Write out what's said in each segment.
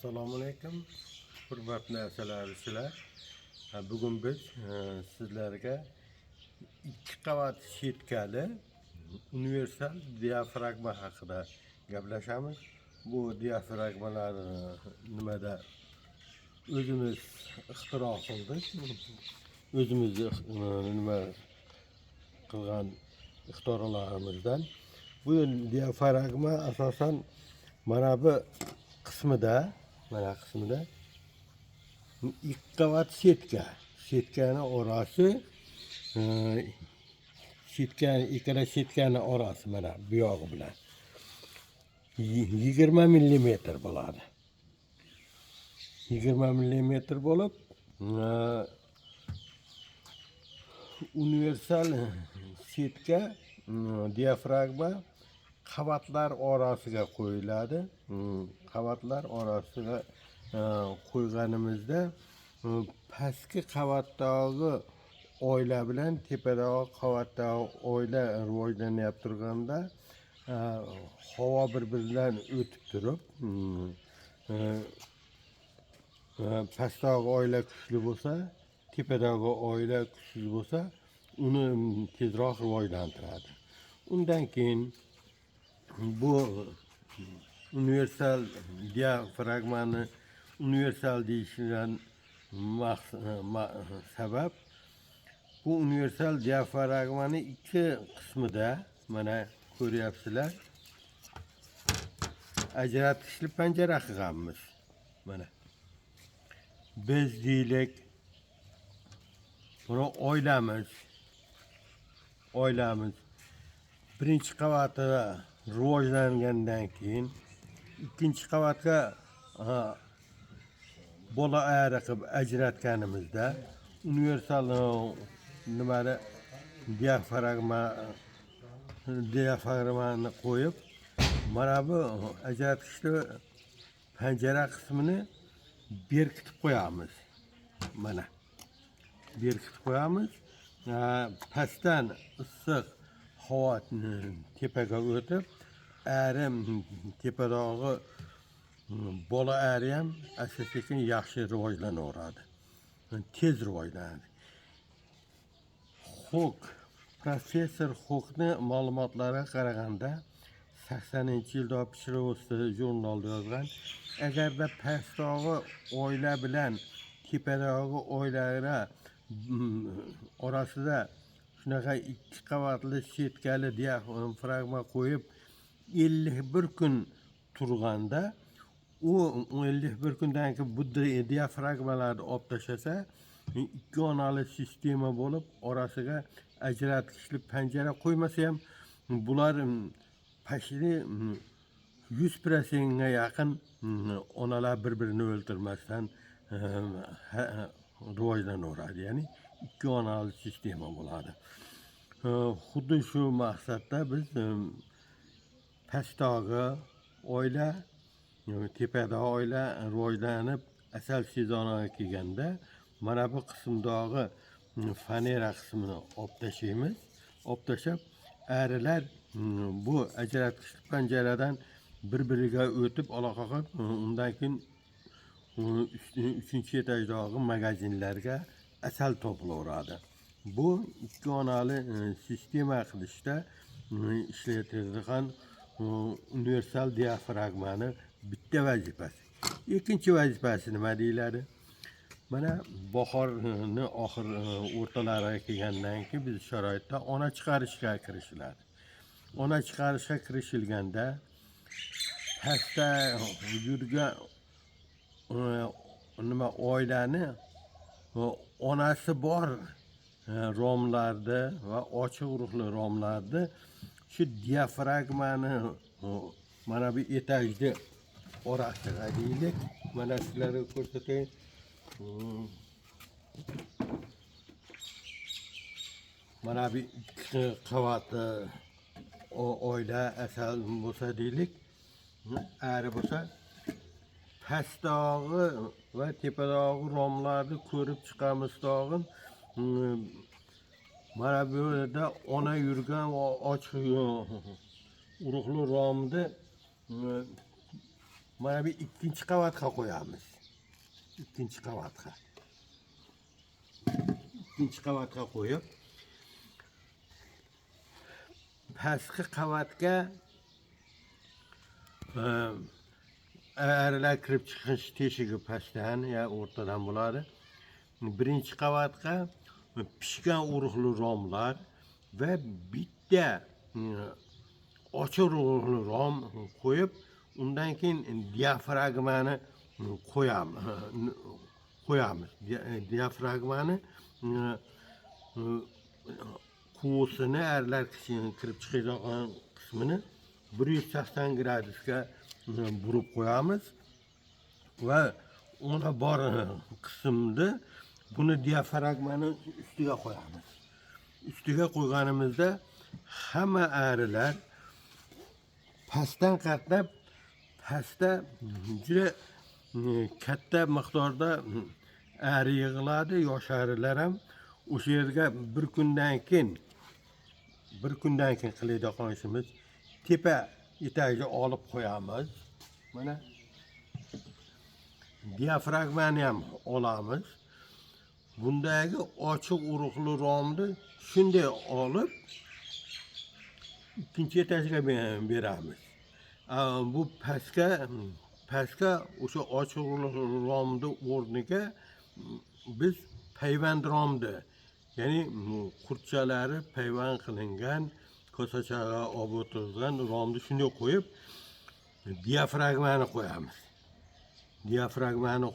Assalomu alaykum. Hurmatli narsalar. Bugun biz sizlarga ikki qavat shetkali universal diafragma haqida gaplashamiz. Bu diafragmalar nimada o'zimiz ixtiro qildik. O'zimiz nima qilgan ixtirolarimizdan. Bu diafragma asosan mana bu qismida ikki qavat shetkani orasi ikkala shetkani orasi mana bu yog'i bilan 20 millimetr bo'ladi. 20 millimetr bo'lib, universal shetka diafragma qavatlar orasiga qo'yiladi. Qavatlar orasiga qo'yganimizda pastki qavatdagi oila bilan tepadagi qavatdagi oila rivojlanib turganda havo bir-biridan o'tib turib, pastdagi oila kuchli bo'lsa, tepadagi oila kuchsiz bo'lsa, uni tezroq rivojlantiradi. Undan keyin bu universal diafragmani universal deyishidan sabab bu universal diafragmani ikki qismida mana ko'ryapsizlar, ajratgichli panjara qilganmiz. Mana biz deylik, buni oilamiz birinchi qavati rivojlangandan keyin ikkinchi qavatga bola ayri qilib ajratganimizda universal nimani diafragmani qo'yib, mana bu ajratgichli panjara qismini berkitib qo'yamiz. Mana berkitib qo'yamiz. Pastdan issiq havo tepaga o'tib, tepadagi bola ayri ham asta-sekin yaxshi rivojlanaveradi. Tez rivojlanadi. Professor Hokni ma'lumotlariga qaraganda 80-yilda Pishrovs'da jurnalda yozgan, agarda pastdagi oila bilan tepadagi oilalar orasida shunaqa ikki qavatli shetkali diafragma qo'yib 51 kun turganda, u 51 kundan keyin bu diafragmalarni olib tashlasa, ikki onali sistema bo'lib, orasiga ajratgichli panjara qo'ymasa ham bular pashli 100%ga yaqin onalar bir-birini o'ldirmasdan rivojlanaveradi. Ya'ni ikki onali sistema bo'ladi. Xuddi shu maqsadda biz pastdagi oila, tepadagi oila rivojlanib asal sezoniga kelganda mana bu qismdagi fanera qismini olib tashlaymiz. Olib tashlab, arilar bu ajratgichli panjaradan bir-biriga o'tib aloqa qilib, undan keyin 3-chi etajdagi magazinlarga asal topilaveradi. Bu ikki onali sistema qilishda ishlatiladigan universal diafragmani bitta vazifasi. Ikkinchi vazifasi nima deyiladi? Mana bahorni o'rtalariga kelgandan keyin biz sharoitda ona chiqarishga kirishiladi. Ona chiqarishga kirishilganda pastda yurgan oilani onasi bor romlarni va ochiq urug'li romlarni shu diafragmani mana bu etajni orasiga deylik. Mana sizlarga ko'rsatayım. Mana bu ikki qavatli oila asal bo'lsa deylik, ari bo'lsa, pastdagi va tepadagi romlarni ko'rib chiqamiz tag'in. Mana bu yerda ona yurgan ochiq urug'li romni mana bu ikkinchi qavatga qo'yamiz. Ikkinchi qavatga. Ikkinchi qavatga qo'yib, pastki qavatga arilar kirib chiqish teshigi pastdan ya o'rtadan bo'ladi. Birinchi qavatga pishgan urug'li romlar va bitta ochiq urug'li rom qo'yib, undan keyin diafragmani qo'yamiz. Diafragmani quvusini arilar kirib chiqadigan qismini 180 gradusga burib qo'yamiz va ona bor qismda buni diafragmani ustiga qo'yamiz. Ustiga qo'yganimizda hamma arilar pastdan qatnab, pastda juda katta miqdorda ari yig'iladi, yosh arilar ham o'sha yerga bir kundan keyin qiladigan ishimiz tepa etagiga olib qo'yamiz. Mana diafragmani ham olamiz. Bundagi ochiq urug'li romni shunday olib ikkinchi etagiga beramiz. Bu pastga o'sha ochiq urug'li romni o'rniga biz payvand romni, ya'ni qurtchalari payvand qilingan, kosachaga olib o'tilgan romni shunday qo'yib, diafragmani qo'yamiz. Diafragmani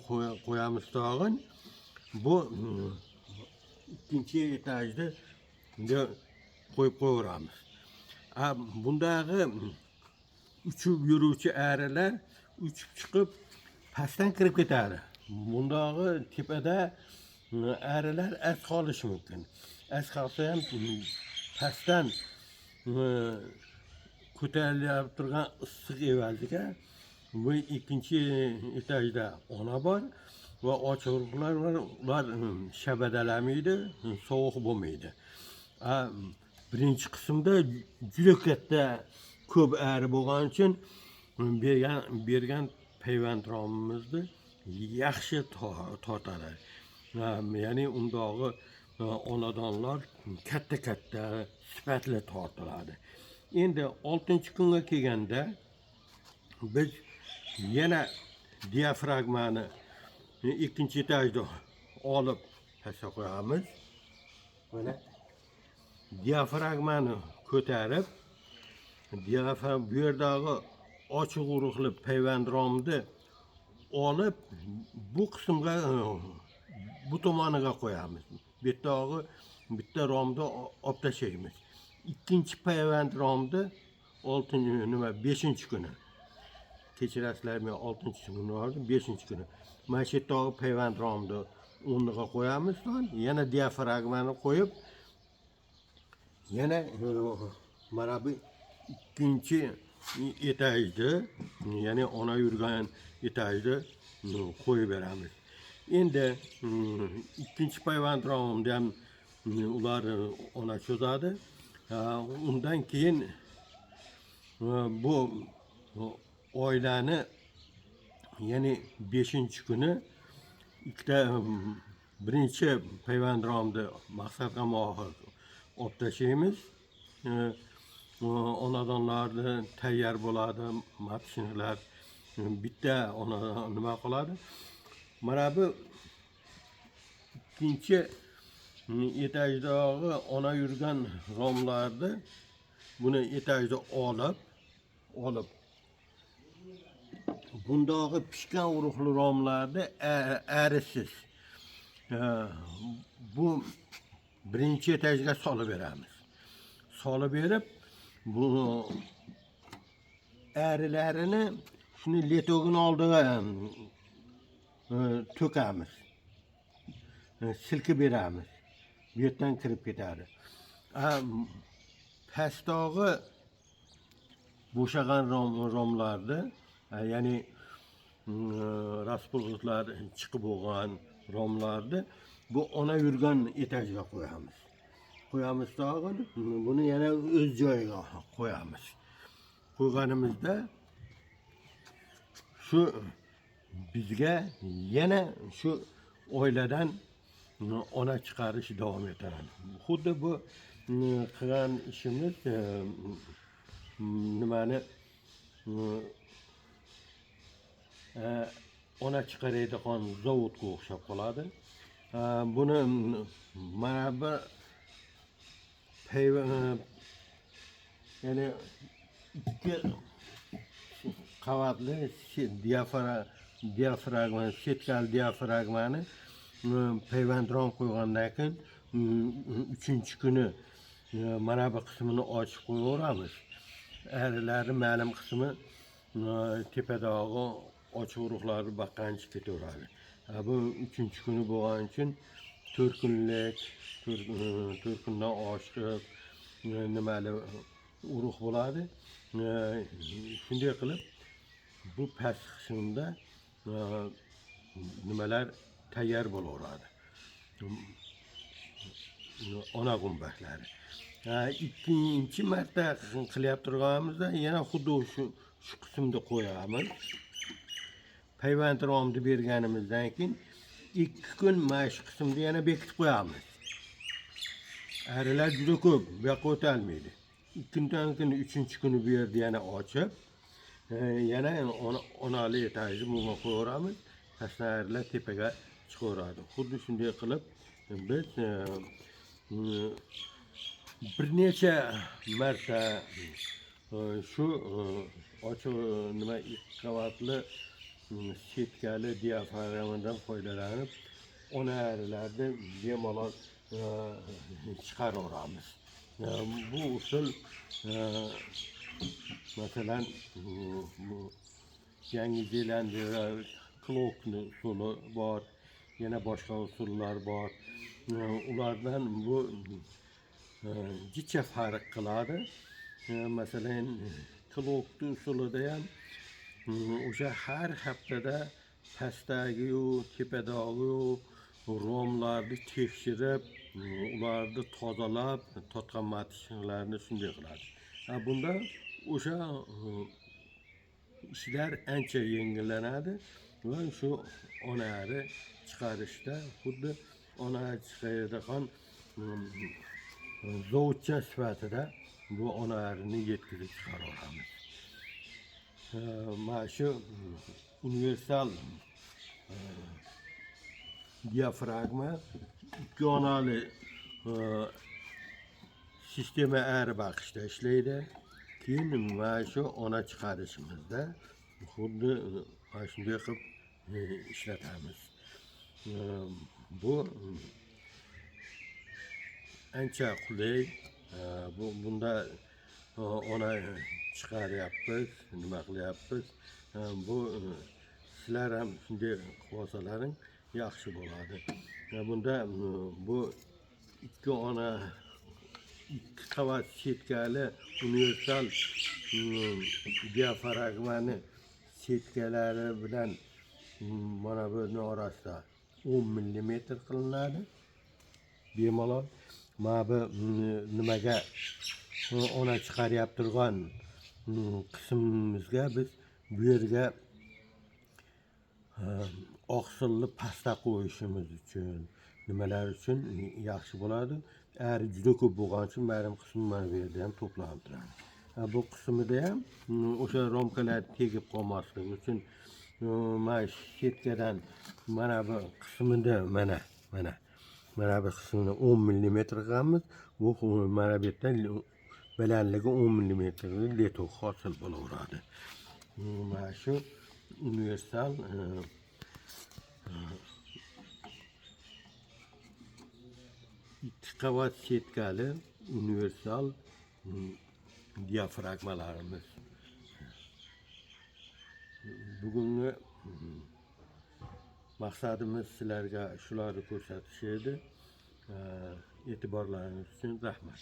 qo'yamiz tag'in. Bu ikkinchi etajda qo'yib qo'yaveramiz. Bundagi uchib yuruvchi arilar uchib chiqib pastdan kirib ketadi. Bundagi tepada arilar as qolishi mumkin. As qolsa ham pastdan ko'tarilib turgan issiq evaziga bu ikkinchi etajda ona bor va ochiq urug'lar var. Ular shabadalamaydi, sovuq bo'lmaydi. Birinchi qismda juda katta ko'p ari bo'lgani uchun bergan payvand romimizni yaxshi tortadi. Ya'ni undagi onadonlar katta sifatli tortiladi. Endi 6-kunga kelganda biz yana diafragmani ikkinchi etajda olib tashlab qo'yamiz. Mana diafragmani ko'tarib, bu yerdagi ochiq urug'li payvand romni olib bu qismga, bu tomoniga qo'yamiz. Bitta romni olib tashlaymiz. Ikkinchi payvand romni 5-kuni. Kechirasizlar, men 6-kuni oldim, 5-kuni. Mana shu yerdagi payvand romni o'rniga qo'yamiz, yana diafragmani qo'yib, yana mana bu ikkinchi etajda, ya'ni ona yurgan etajda qo'yib beramiz. Endi ikkinchi payvand romni ham ular ona cho'zadi. Undan keyin bu oilani, ya'ni 5-kuni ikkita birinchi payvand romni maqsad qamoqi olib tashlaymiz. Onadonlarni tayyor bo'ladi, matishnilar bitta onadon nima qiladi. Mana bu ikkinchi etajdagi ona yurgan romlarni buni etajda olib bundagi pishgan urug'li romlarni arisiz bu birinchi etajga solib beramiz. Solib berib, bu arilarini shuni letogini oldiga to'kamiz. Silkib beramiz. Bu yerdan kirib ketadi. Pastdagi bo'shagan romlarni, ya'ni raspuldlar chiqib bo'lgan romlarni bu ona yurgan etajga qo'yamiz. Tag'in buni yana o'z joyiga qo'yamiz. Qo'yganimizda Şu bizga yana shu oiladan ona chiqarish davom etadi. Xuddi bu qilgan ishimiz nimani ona chiqaradigan zavodga o'xshab qoladi. Buni mana bu ya'ni ikki qavatli diafragma, setkal diafragmani payvandron qo'ygandan keyin uchinchi kuni mana bu qismini ochib qo'yaveramiz. Arilari ma'lum qismi tepadagi ochiq urug'lari baqqanchi ketaveradi. Bu uchinchi kuni bo'lgani uchun 4 kunlik, 4 kundan oshiq nimali urug' bo'ladi. Shunday qilib bu past qismda nimalar tayyor bo'laveradi. Ona gumbaklari. Ikkinchi marta qilyap turganimizda yana xuddi shu qismda qo'yamiz. Payvandromni berganimizdan keyin 2 kun mana shu qismda yana bekitib qo'yamiz. Arilar juda ko'p, bu yoqqa o'tolmaydi. Ikkinchidan keyin 3-kuni bu yerda yana ochib, yana onali etajni bunga qo'yaveramiz. Tashlarilar tepaga chiqaveradi. Xuddi shunday qilib biz bir necha marta shu ochiq nima ikki qavatli setkali diafragmadan foydalanib onarilarni bemalol chiqaraveramiz. Bu usul masalan Yangi Zelandiya Klokni usuli bor, yana boshqa usullar bor. Ulardan bu jicha farq qiladi. Masalan, Klokni usulida ham o'sha har haftada pastdagi-yu, tepadagi-yu romlarni tekshirib, ularni tozalab, totgan matishlarni shunday qiladi. Bunda o'sha ishlar ancha yengillanadi va shu onari chiqarishda xuddi ona chiqaradigan zavodcha sifatida bu onarini yetkazib chiqaraveramiz. Mana shu universal diafragma ikki onali sistema ari baqishda ishlaydi. Keyin mana shu ona chiqarishimizda xuddi mana shunday qilib ishlatamiz. Bu ancha qulay. Bunda ona chiqaryapmiz, nima qilyapmiz. Bu sizlar ham shunday qilib olsalaring yaxshi bo'ladi. Bunda bu ikki qavat setkali universal diafragmani setkalari bilan mana buni orasida 10 mm qilinadi. Bemalol mana bu nimaga ona chiqaryap turgan qismimizga biz bu yerga oqsilni pasta qo'yishimiz uchun, nimalar uchun yaxshi bo'ladi. Ari juda ko'p bo'lgani uchun ma'lum qismi mana bu yerda ham to'planib turadi. Bu qismida ham o'sha romkalar tegib qolmasligi uchun mana setkadan mana bu qismida mana bu qismini 10 mm qilganmiz. Bu mana bu yerdan balandligi 10 mm letok hosil bo'laveradi. Mana shu universal ikki qavat setkali universal diafragmalarimiz. Bugungi maqsadimiz sizlarga shularni ko'rsatish edi. E'tiborlaringiz uchun rahmat.